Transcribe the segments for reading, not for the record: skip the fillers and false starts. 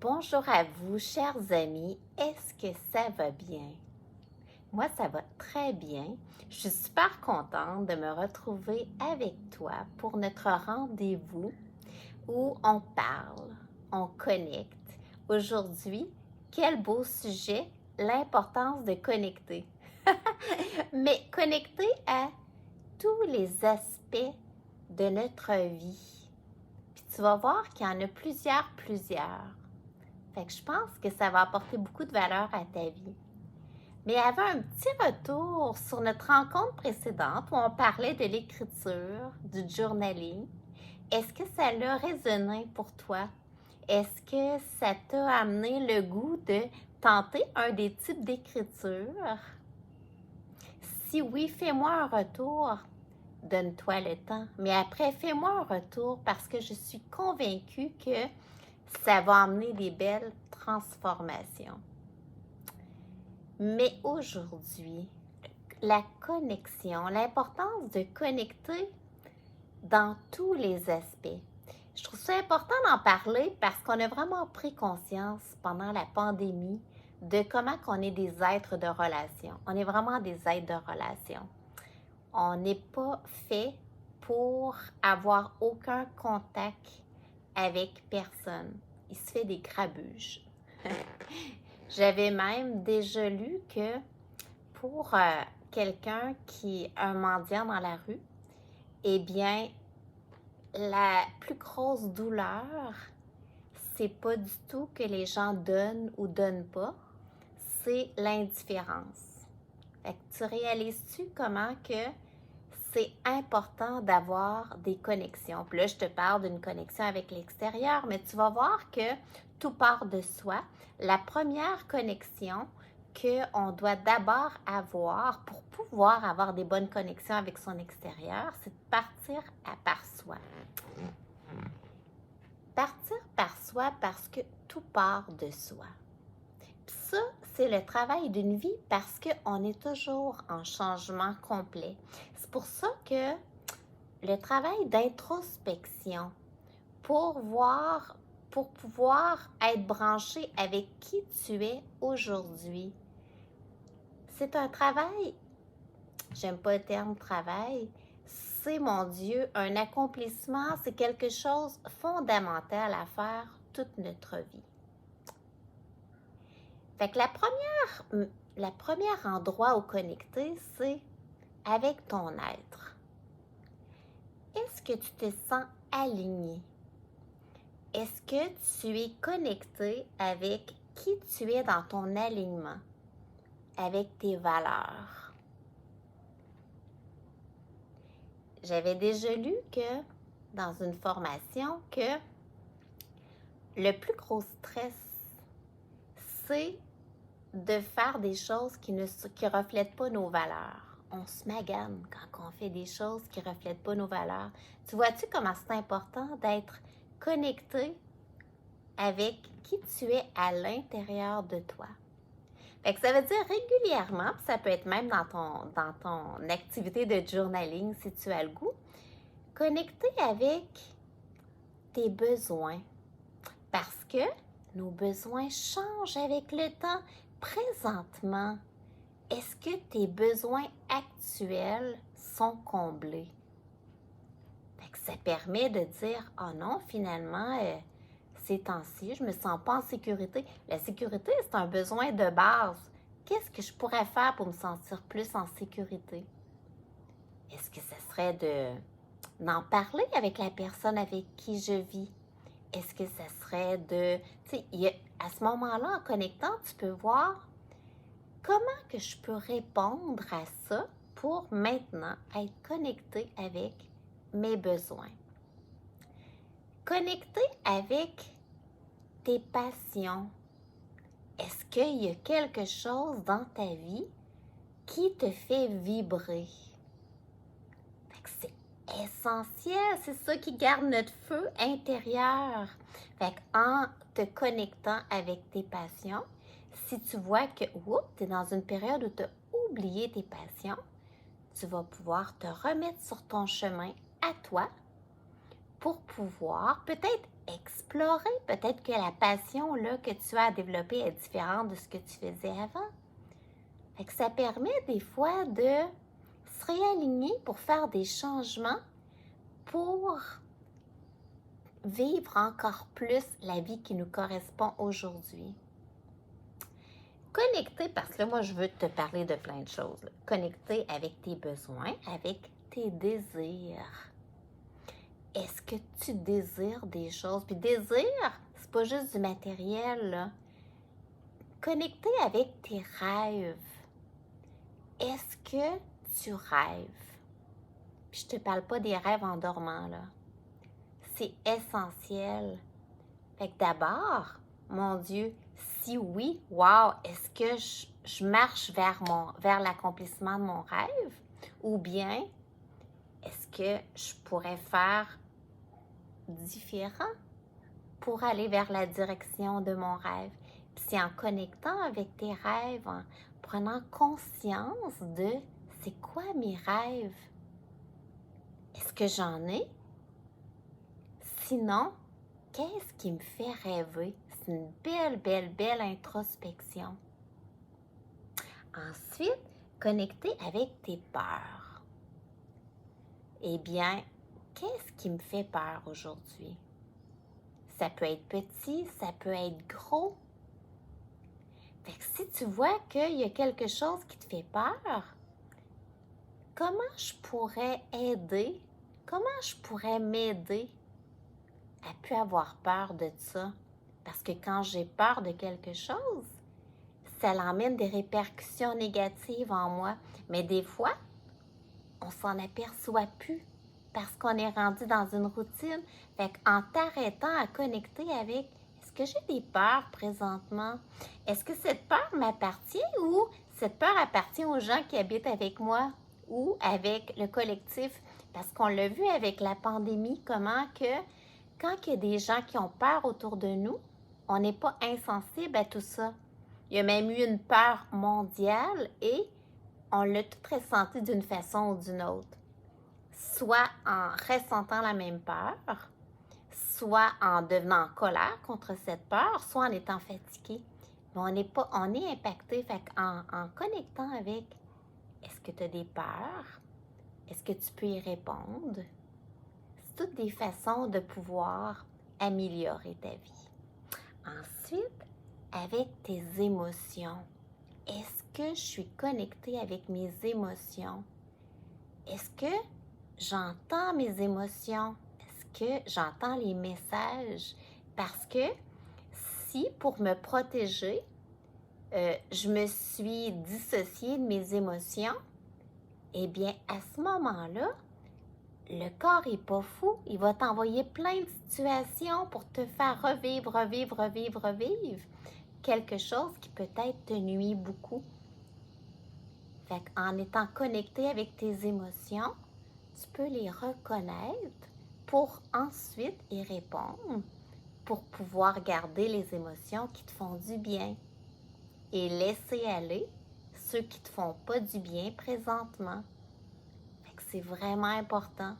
Bonjour à vous, chers amis. Est-ce que ça va bien? Moi, ça va très bien. Je suis super contente de me retrouver avec toi pour notre rendez-vous où on parle, on connecte. Aujourd'hui, quel beau sujet, l'importance de connecter. Mais connecter à tous les aspects de notre vie. Puis tu vas voir qu'il y en a plusieurs. Fait que je pense que ça va apporter beaucoup de valeur à ta vie. Mais avant un petit retour sur notre rencontre précédente où on parlait de l'écriture, du journaling, est-ce que ça l'a résonné pour toi? Est-ce que ça t'a amené le goût de tenter un des types d'écriture? Si oui, fais-moi un retour. Donne-toi le temps. Mais après, fais-moi un retour parce que je suis convaincue que ça va amener des belles transformations. Mais aujourd'hui, la connexion, l'importance de connecter dans tous les aspects. Je trouve ça important d'en parler parce qu'on a vraiment pris conscience pendant la pandémie de comment on est des êtres de relation. On est vraiment des êtres de relation. On n'est pas fait pour avoir aucun contact avec personne. Il se fait des grabuges. J'avais même déjà lu que pour quelqu'un qui est un mendiant dans la rue, eh bien, la plus grosse douleur, c'est pas du tout que les gens donnent ou donnent pas, c'est l'indifférence. Fait que tu réalises-tu comment que c'est important d'avoir des connexions? Puis là, je te parle d'une connexion avec l'extérieur, mais tu vas voir que tout part de soi. La première connexion qu'on doit d'abord avoir pour pouvoir avoir des bonnes connexions avec son extérieur, c'est de partir par soi. Partir par soi parce que tout part de soi. Puis ça, c'est le travail d'une vie parce qu'on est toujours en changement complet. C'est pour ça que le travail d'introspection pour pouvoir être branché avec qui tu es aujourd'hui, c'est un travail, j'aime pas le terme travail, c'est, mon Dieu, un accomplissement, c'est quelque chose de fondamental à faire toute notre vie. Fait que la première endroit où connecter, c'est avec ton être. Est-ce que tu te sens aligné? Est-ce que tu es connecté avec qui tu es dans ton alignement, avec tes valeurs? J'avais déjà lu que, dans une formation, que le plus gros stress, c'est de faire des choses qui ne reflètent pas nos valeurs. On se magane quand on fait des choses qui ne reflètent pas nos valeurs. Tu vois-tu comment c'est important d'être connecté avec qui tu es à l'intérieur de toi? Fait que ça veut dire régulièrement, puis ça peut être même dans ton activité de journaling si tu as le goût, connecter avec tes besoins. Parce que nos besoins changent avec le temps. Présentement, est-ce que tes besoins actuels sont comblés? Fait que ça permet de dire, oh non, finalement, ces temps-ci, je me sens pas en sécurité. La sécurité, c'est un besoin de base. Qu'est-ce que je pourrais faire pour me sentir plus en sécurité? Est-ce que ce serait d'en parler avec la personne avec qui je vis? Est-ce que ça serait de... Tu sais, à ce moment-là, en connectant, tu peux voir comment que je peux répondre à ça pour maintenant être connecté avec mes besoins. Connecté avec tes passions. Est-ce qu'il y a quelque chose dans ta vie qui te fait vibrer? Fait que c'est essentiel, c'est ça qui garde notre feu intérieur. Fait qu'en te connectant avec tes passions, si tu vois que tu es dans une période où tu as oublié tes passions, tu vas pouvoir te remettre sur ton chemin à toi pour pouvoir peut-être explorer. Peut-être que la passion là, que tu as développée est différente de ce que tu faisais avant. Fait que ça permet des fois de se réaligner pour faire des changements pour vivre encore plus la vie qui nous correspond aujourd'hui. Connecter, parce que là, moi, je veux te parler de plein de choses. Là. Connecter avec tes besoins, avec tes désirs. Est-ce que tu désires des choses? Puis désir, c'est pas juste du matériel, là. Connecter avec tes rêves. Est-ce que tu rêves? Puis je te parle pas des rêves en dormant, là. C'est essentiel. Fait que d'abord, mon Dieu, si oui, wow, est-ce que je marche vers l'accomplissement de mon rêve? Ou bien, est-ce que je pourrais faire différent pour aller vers la direction de mon rêve? Puis c'est en connectant avec tes rêves, en prenant conscience de c'est quoi mes rêves? Est-ce que j'en ai? Sinon, qu'est-ce qui me fait rêver? C'est une belle, belle, belle introspection. Ensuite, connecter avec tes peurs. Eh bien, qu'est-ce qui me fait peur aujourd'hui? Ça peut être petit, ça peut être gros. Fait que si tu vois qu'il y a quelque chose qui te fait peur, comment je pourrais aider? Comment je pourrais m'aider à ne plus avoir peur de ça? Parce que quand j'ai peur de quelque chose, ça l'emmène des répercussions négatives en moi. Mais des fois, on s'en aperçoit plus parce qu'on est rendu dans une routine. Fait qu'en t'arrêtant à connecter avec est-ce que j'ai des peurs présentement? Est-ce que cette peur m'appartient ou cette peur appartient aux gens qui habitent avec moi ou avec le collectif? Parce qu'on l'a vu avec la pandémie, comment que quand il y a des gens qui ont peur autour de nous, on n'est pas insensible à tout ça. Il y a même eu une peur mondiale et on l'a tout ressenti d'une façon ou d'une autre. Soit en ressentant la même peur, soit en devenant en colère contre cette peur, soit en étant fatigué. Mais on est impacté. Fait en connectant avec est-ce que tu as des peurs? Est-ce que tu peux y répondre? C'est toutes des façons de pouvoir améliorer ta vie. Ensuite, avec tes émotions. Est-ce que je suis connectée avec mes émotions? Est-ce que j'entends mes émotions? Est-ce que j'entends les messages? Parce que si, pour me protéger, je me suis dissociée de mes émotions, eh bien, à ce moment-là, le corps n'est pas fou. Il va t'envoyer plein de situations pour te faire revivre quelque chose qui peut-être te nuit beaucoup. Fait qu'en étant connecté avec tes émotions, tu peux les reconnaître pour ensuite y répondre, pour pouvoir garder les émotions qui te font du bien et laisser aller ceux qui te font pas du bien présentement. Fait que c'est vraiment important.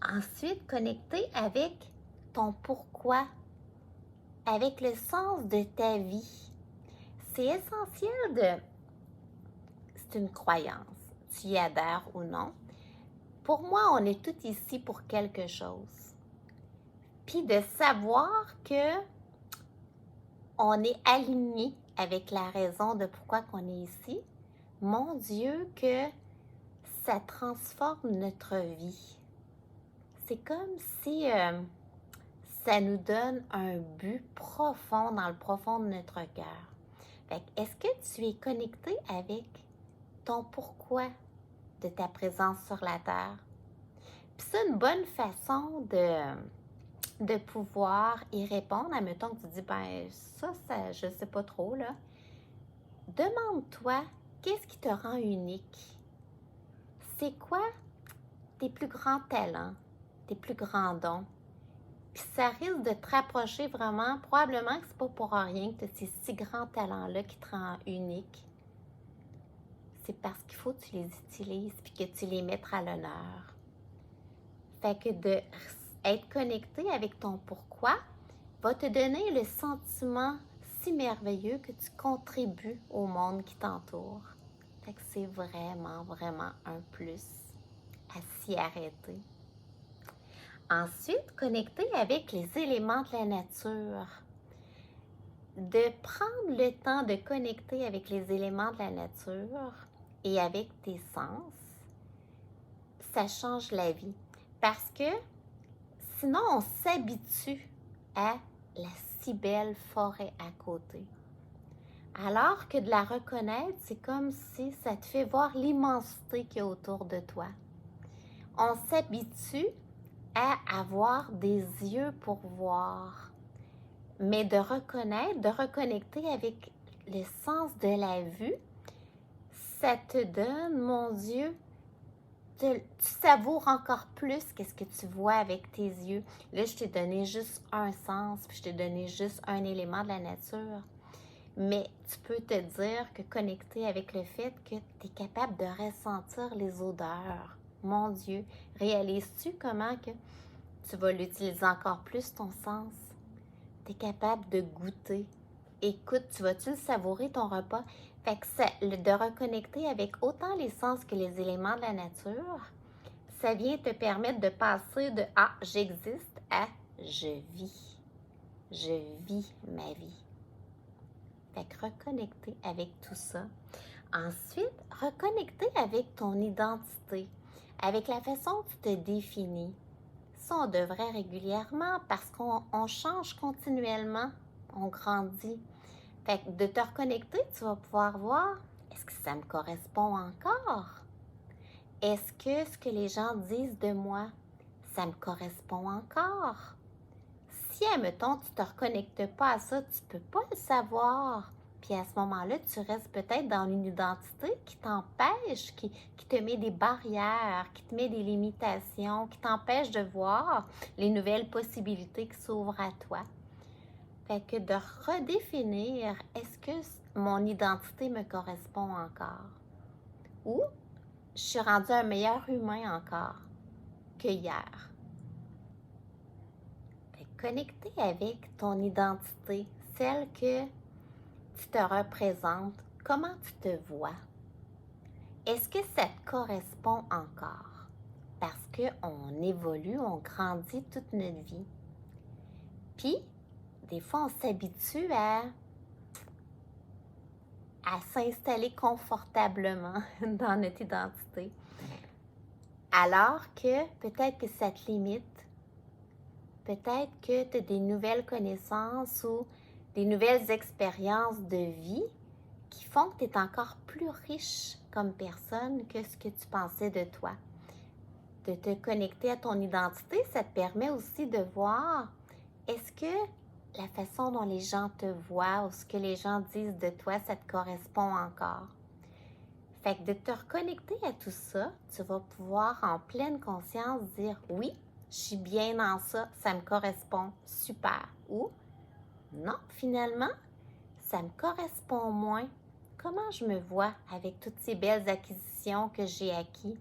Ensuite, connecter avec ton pourquoi, avec le sens de ta vie. C'est essentiel de... C'est une croyance, tu y adhères ou non. Pour moi, on est tous ici pour quelque chose. Puis de savoir que on est aligné avec la raison de pourquoi qu'on est ici, mon Dieu, que ça transforme notre vie. C'est comme si ça nous donne un but profond dans le profond de notre cœur. Fait que, est-ce que tu es connecté avec ton pourquoi de ta présence sur la Terre? Puis c'est une bonne façon de pouvoir y répondre. Admettons que tu dis, ben ça, je sais pas trop, là. Demande-toi, qu'est-ce qui te rend unique? C'est quoi tes plus grands talents, tes plus grands dons? Puis ça risque de te rapprocher vraiment. Probablement que c'est pas pour rien que tu as ces si grands talents-là qui te rendent unique. C'est parce qu'il faut que tu les utilises puis que tu les mettes à l'honneur. Fait que de être connecté avec ton pourquoi va te donner le sentiment si merveilleux que tu contribues au monde qui t'entoure. Fait que c'est vraiment, vraiment un plus à s'y arrêter. Ensuite, connecter avec les éléments de la nature. De prendre le temps de connecter avec les éléments de la nature et avec tes sens, ça change la vie. Parce que sinon, on s'habitue à la si belle forêt à côté. Alors que de la reconnaître, c'est comme si ça te fait voir l'immensité qu'il y a autour de toi. On s'habitue à avoir des yeux pour voir, mais de reconnaître, de reconnecter avec le sens de la vue, ça te donne, mon Dieu, tu savoures encore plus qu'est-ce que tu vois avec tes yeux. Là, je t'ai donné juste un sens, puis je t'ai donné juste un élément de la nature. Mais tu peux te dire que connecter avec le fait que tu es capable de ressentir les odeurs. Mon Dieu, réalises-tu comment que tu vas l'utiliser encore plus, ton sens? Tu es capable de goûter. Écoute, tu vas-tu le savourer, ton repas? Fait que de reconnecter avec autant les sens que les éléments de la nature, ça vient te permettre de passer de « Ah, j'existe » à « Je vis ». Je vis ma vie. Fait que reconnecter avec tout ça. Ensuite, reconnecter avec ton identité, avec la façon dont tu te définis. Ça, on devrait régulièrement parce qu'on change continuellement, on grandit. Fait que de te reconnecter, tu vas pouvoir voir, est-ce que ça me correspond encore? Est-ce que ce que les gens disent de moi, ça me correspond encore? Si, admettons, tu ne te reconnectes pas à ça, tu ne peux pas le savoir. Puis à ce moment-là, tu restes peut-être dans une identité qui t'empêche, qui te met des barrières, qui te met des limitations, qui t'empêche de voir les nouvelles possibilités qui s'ouvrent à toi. Fait que de redéfinir, est-ce que mon identité me correspond encore? Ou je suis rendu un meilleur humain encore que hier? Fait que connecter avec ton identité, celle que tu te représentes, comment tu te vois? Est-ce que ça te correspond encore? Parce qu'on évolue, on grandit toute notre vie. Puis, des fois, on s'habitue à s'installer confortablement dans notre identité. Alors que peut-être que ça te limite. Peut-être que tu as des nouvelles connaissances ou des nouvelles expériences de vie qui font que tu es encore plus riche comme personne que ce que tu pensais de toi. De te connecter à ton identité, ça te permet aussi de voir, est-ce que la façon dont les gens te voient ou ce que les gens disent de toi, ça te correspond encore? Fait que de te reconnecter à tout ça, tu vas pouvoir en pleine conscience dire « Oui, je suis bien dans ça, ça me correspond, super. » Ou « Non, finalement, ça me correspond moins. Comment je me vois avec toutes ces belles acquisitions que j'ai acquises? »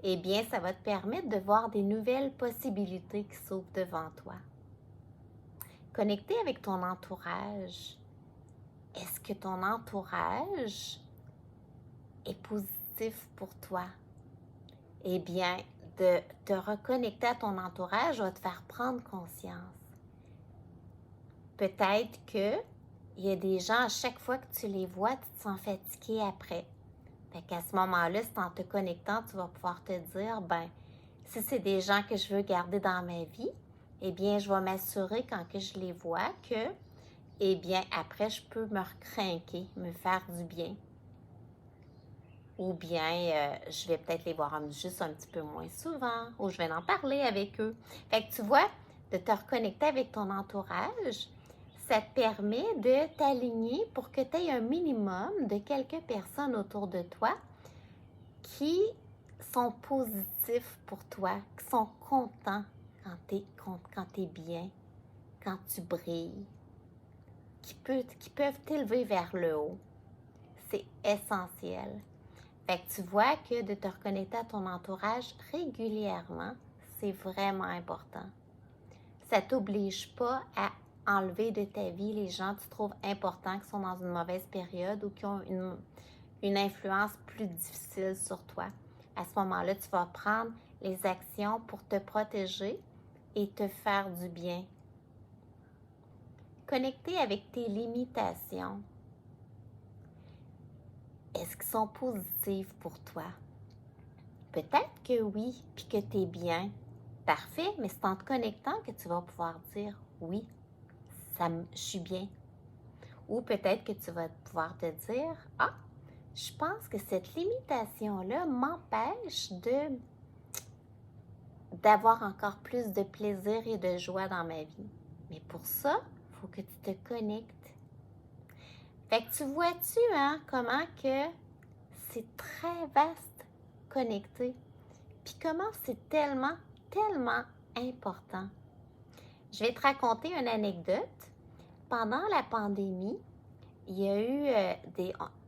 Eh bien, ça va te permettre de voir des nouvelles possibilités qui s'ouvrent devant toi. Connecter avec ton entourage. Est-ce que ton entourage est positif pour toi? Eh bien, de te reconnecter à ton entourage va te faire prendre conscience. Peut-être qu'il y a des gens, à chaque fois que tu les vois, tu te sens fatigué après. Fait qu'à ce moment-là, c'est en te connectant, tu vas pouvoir te dire, ben, si c'est des gens que je veux garder dans ma vie, eh bien, je vais m'assurer quand que je les vois que, eh bien, après, je peux me recrinquer, me faire du bien. Ou bien, je vais peut-être les voir juste un petit peu moins souvent, ou je vais en parler avec eux. Fait que tu vois, de te reconnecter avec ton entourage, ça te permet de t'aligner pour que tu aies un minimum de quelques personnes autour de toi qui sont positifs pour toi, qui sont contents quand tu es bien, quand tu brilles, qui peuvent t'élever vers le haut. C'est essentiel. Fait que tu vois que de te reconnecter à ton entourage régulièrement, c'est vraiment important. Ça ne t'oblige pas à enlever de ta vie les gens que tu trouves importants, qui sont dans une mauvaise période ou qui ont une influence plus difficile sur toi. À ce moment-là, tu vas prendre les actions pour te protéger et te faire du bien. Connecter avec tes limitations. Est-ce qu'elles sont positives pour toi? Peut-être que oui, puis que tu es bien. Parfait, mais c'est en te connectant que tu vas pouvoir dire oui, je suis bien. Ou peut-être que tu vas pouvoir te dire, ah, je pense que cette limitation-là m'empêche d'avoir encore plus de plaisir et de joie dans ma vie. Mais pour ça, il faut que tu te connectes. Fait que tu vois-tu, hein, comment que c'est très vaste connecté. Puis comment c'est tellement, tellement important. Je vais te raconter une anecdote. Pendant la pandémie, il y a eu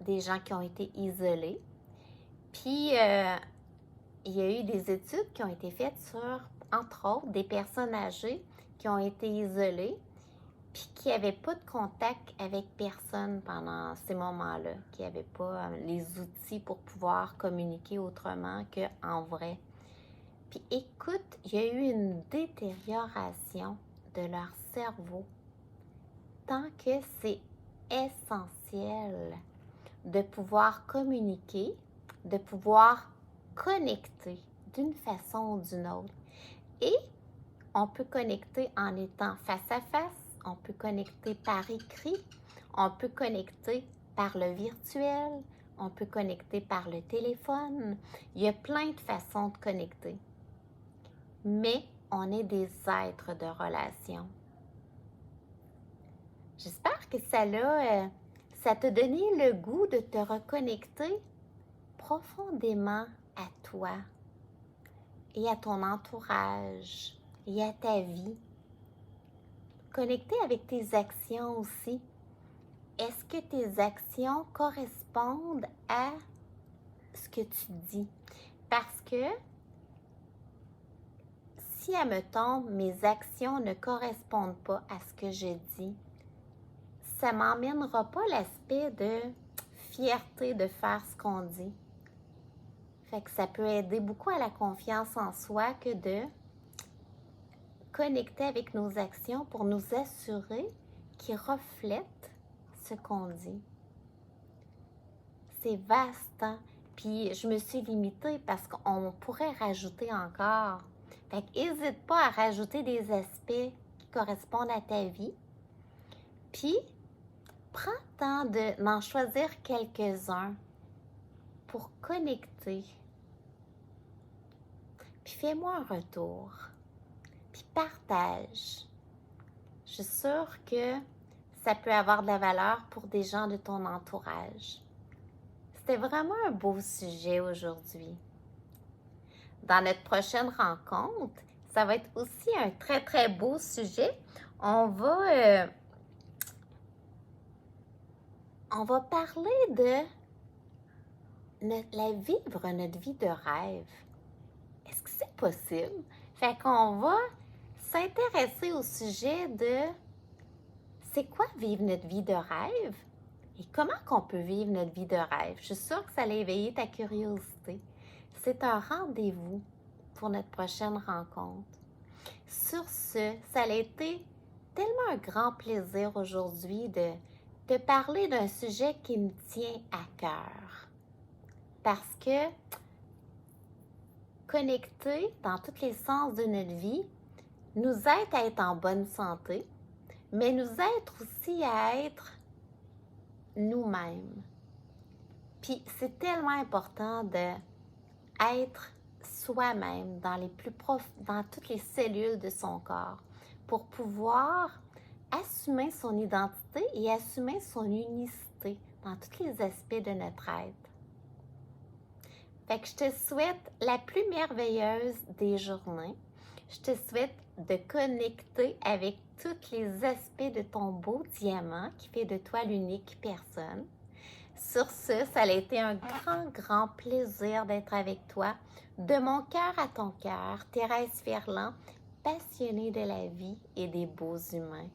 des gens qui ont été isolés. Puis, il y a eu des études qui ont été faites sur, entre autres, des personnes âgées qui ont été isolées puis qui n'avaient pas de contact avec personne pendant ces moments-là, qui n'avaient pas les outils pour pouvoir communiquer autrement qu'en vrai. Puis écoute, il y a eu une détérioration de leur cerveau, tant que c'est essentiel de pouvoir communiquer, de pouvoir connecter d'une façon ou d'une autre. Et on peut connecter en étant face à face, on peut connecter par écrit, on peut connecter par le virtuel, on peut connecter par le téléphone. Il y a plein de façons de connecter. Mais on est des êtres de relation. J'espère que ça t'a donné le goût de te reconnecter profondément à toi et à ton entourage et à ta vie. Connecter avec tes actions aussi. Est-ce que tes actions correspondent à ce que tu dis? Parce que si, admettons, mes actions ne correspondent pas à ce que je dis, ça ne m'emmènera pas l'aspect de fierté de faire ce qu'on dit. Fait que ça peut aider beaucoup à la confiance en soi que de connecter avec nos actions pour nous assurer qu'ils reflètent ce qu'on dit. C'est vaste, hein? Puis je me suis limitée parce qu'on pourrait rajouter encore. Fait qu'hésite pas à rajouter des aspects qui correspondent à ta vie. Puis, prends le temps d'en choisir quelques-uns pour connecter. Puis fais-moi un retour. Puis partage. Je suis sûre que ça peut avoir de la valeur pour des gens de ton entourage. C'était vraiment un beau sujet aujourd'hui. Dans notre prochaine rencontre, ça va être aussi un très, très beau sujet. On va parler de vivre notre vie de rêve. Est-ce que c'est possible? Fait qu'on va s'intéresser au sujet de c'est quoi vivre notre vie de rêve et comment qu'on peut vivre notre vie de rêve. Je suis sûre que ça allait éveiller ta curiosité. C'est un rendez-vous pour notre prochaine rencontre. Sur ce, ça a été tellement un grand plaisir aujourd'hui de te parler d'un sujet qui me tient à cœur. Parce que connecter dans tous les sens de notre vie nous aide à être en bonne santé, mais nous aide aussi à être nous-mêmes. Puis c'est tellement important d'être soi-même dans toutes les cellules de son corps pour pouvoir assumer son identité et assumer son unicité dans tous les aspects de notre être. Fait que je te souhaite la plus merveilleuse des journées. Je te souhaite de connecter avec tous les aspects de ton beau diamant qui fait de toi l'unique personne. Sur ce, ça a été un grand plaisir d'être avec toi. De mon cœur à ton cœur, Thérèse Ferland, passionnée de la vie et des beaux humains.